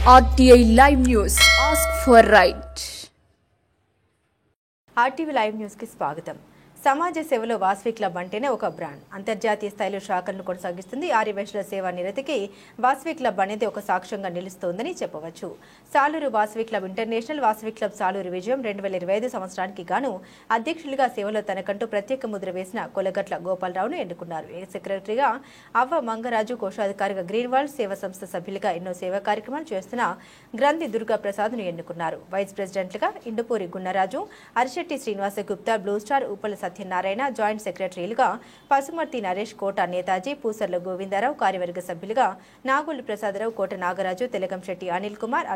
RTI Live News. Ask for right. RTV Live News की स्वागतम. సమాజ సేవలో వాసవి క్లబ్ అంటేనే ఒక బ్రాండ్. అంతర్జాతీయ స్థాయిలో శాఖలను కొనసాగిస్తుంది. ఆర్యవైశ్యుల సేవా నిరతికి వాసవి క్లబ్ అనేది ఒక సాక్ష్యంగా నిలుస్తోందని చెప్పవచ్చు. Saluru Vasavi club international Vasavi club Saluru విజయం 2025 సంవత్సరానికి గాను అధ్యక్షులుగా సేవలో తనకంటూ ప్రత్యేక ముద్ర వేసిన కొలగట్ల గోపాలరావును ఎన్నుకున్నారు. సెక్రటరీగా అవ్వ మంగరాజు, కోశాధికారిగా గ్రీన్ వరల్డ్ సేవా సంస్థ సభ్యులుగా ఎన్నో సేవా కార్యక్రమాలు చేస్తున్న గ్రంథి దుర్గా ప్రసాద్ను ఎన్నుకున్నారు. వైస్ ప్రెసిడెంట్లుగా Indupuri Gunnaraju, Arishetti Srinivasa Gupta, blue star Upala Satyanarayana, joint సెక్రటరీలుగా పసుమర్తి నరేష్, కోట నేతాజీ, పూసర్ల గోవిందరావు, కార్యవర్గ సభ్యులుగా నాగోలు ప్రసాదరావు, కోట నాగరాజు, తెలగంశెట్టి అనిల్ కుమార్,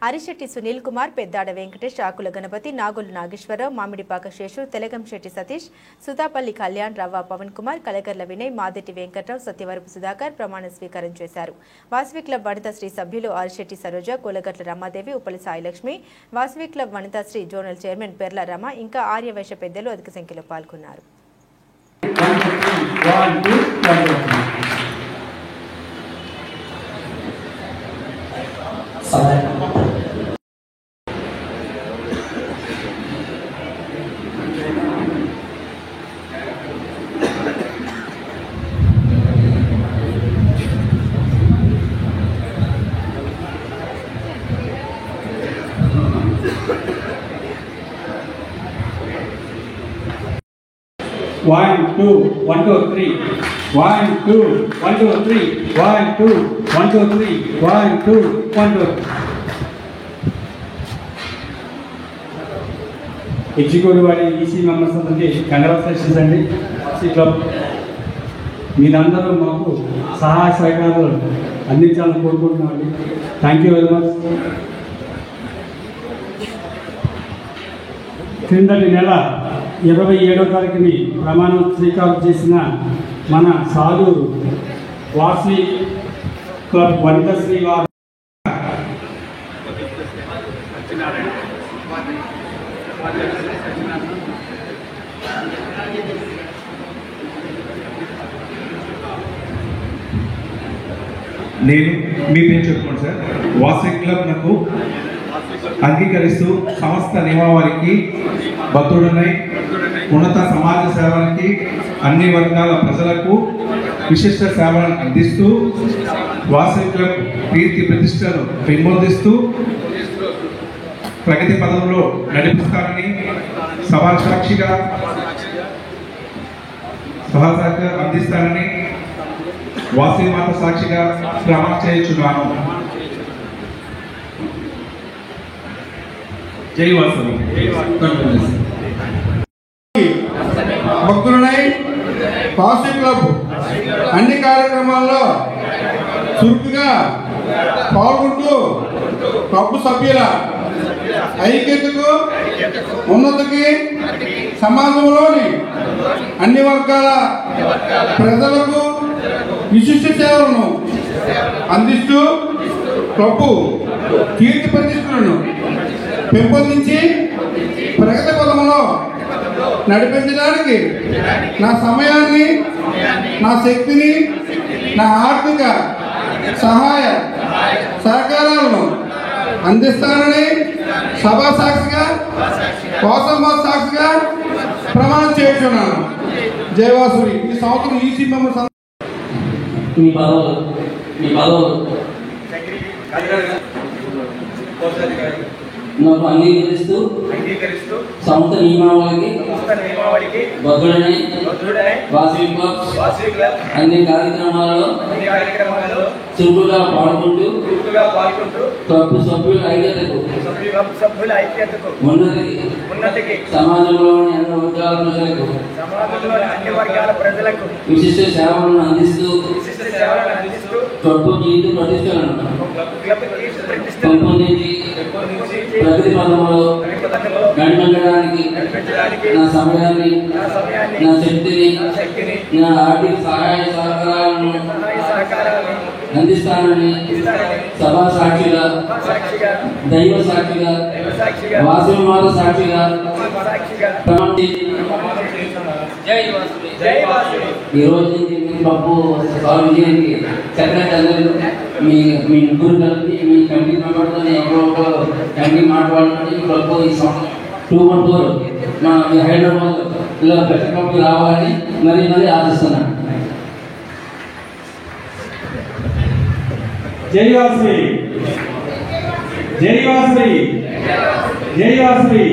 అరిశెట్టి సునీల్ కుమార్, పెద్దాడ వెంకటేష్, ఆకుల గణపతి, నాగోలు నాగేశ్వరరావు, మామిడిపాక శేషు, తెలగంశెట్టి సతీష్, సుతాపల్లి కళ్యాణ్, రవ్వ పవన్ కుమార్, కలకర్ల వినయ్, మాదెట్టి వెంకట్రావు, సత్యవరపు సుధాకర్ ప్రమాణ స్వీకారం చేశారు. వాసవి క్లబ్ వనితాశ్రీ సభ్యులు Arishetti Saroja, Kolagatla Ramadevi, Upali Sailakshmi, Vasavi club Vanitasri zonal chairman Perla Rama, ఇంకా ఆర్యవైశ్య పెద్దలు అధిక సంఖ్యలో పాల్గొన్నారు. One, two, 1, 2, 3. 1, 2, 1, 2, 3. 1, 2, 1, 2, 3. 1, 2, 1, 2. ఎగ్జిక్యూటివ్ వారి ఈసీ మెంబర్స్ అందరికీ కంగ్రాచులేషన్స్ అండి. ఈసీ క్లబ్ మీరందరూ మాకు సహాయ సహకారాలు అందించాలని కోరుకుంటున్నామండి. Thank you very much. క్రిందటి నెల 27వ తారీఖుని ప్రమాణం స్వీకారం చేసిన మన సాలూరు వాసవి క్లబ్ వనితాశ్రీ వారు నేను మీ పేరు చెప్పుకోండి సార్. వాసవి క్లబ్ నాకు అంగీకరిస్తూ సంస్థ నియమావళికి బద్దుడునై ఉన్నత సమాజ సేవలకి అన్ని వర్గాల ప్రజలకు విశిష్ట సేవలను అందిస్తూ వాసవి క్లబ్ కీర్తి ప్రతిష్టను పెంపొందిస్తూ ప్రగతి పదంలో నడిపిస్తానని సభాసాక్షిగా అందిస్తానని వాసవి మాత సాక్షిగా ప్రమాణం చేయించున్నాను. జై వాసవి. భక్తులనై వాసవి క్లబ్ అన్ని కార్యక్రమాల్లో చురుకుగా పాల్గొంటూ క్లబ్ సభ్యుల ఐక్యతకు, ఉన్నతికి, సమాజంలోని అన్ని వర్గాల ప్రజలకు విశిష్ట సేవలను అందిస్తూ క్లబ్ కీర్తి ప్రతిష్టలను పెంపొందించి ప్రగతి పదంలో నడిపించడానికి నా సమయాన్ని, నా శక్తిని, నా ఆర్థిక సహాయ సహకారాలను అందిస్తానని సభా సాక్షిగా, వాసమ్మ సాక్షిగా ప్రమాణం చేస్తున్నాను. జయవాసుడి. ఈ సంవత్సరం ఈసీ మెంబర్స్ నాకు అంగీకరిస్తూ సంస్థ నియమావళికి బద్దుడనై వాసవి క్లబ్ అన్ని కార్యక్రమాలలో చురుకుగా పాల్గొంటూ క్లబ్ సభ్యుల ఐక్యతకు, ఉన్నతికి, సమాజంలోని అన్ని వర్గాల ప్రజలకు విశిష్ట సేవలను అందిస్తూ క్లబ్ కీర్తి ప్రతిష్టలను పెంపొందించి ప్రగతి పదంలో నడిపించడానికి నా సమయాన్ని, నా శక్తిని, నా ఆర్థిక సహాయ సహకారాలను అందిస్తానని సభా సాక్షిగా, దైవ సాక్షిగా, వాసవి మాత సాక్షిగా ఈ రోజు నుంచి బాబు స్వామిజీకి సెక్రటరీ మీ ముగ్గురు కలిపి మీ కమిటీ మెంబర్తో ఎక్కడో కమిటీ మాట్లాడుతుంది క్లబ్ ఈ 214 మా హైదరాబాద్లో పెద్ద క్లబ్ రావాలని మరీ ఆశిస్తున్నాను. జై వాసవి, జై వాసవి, జై వాసవి.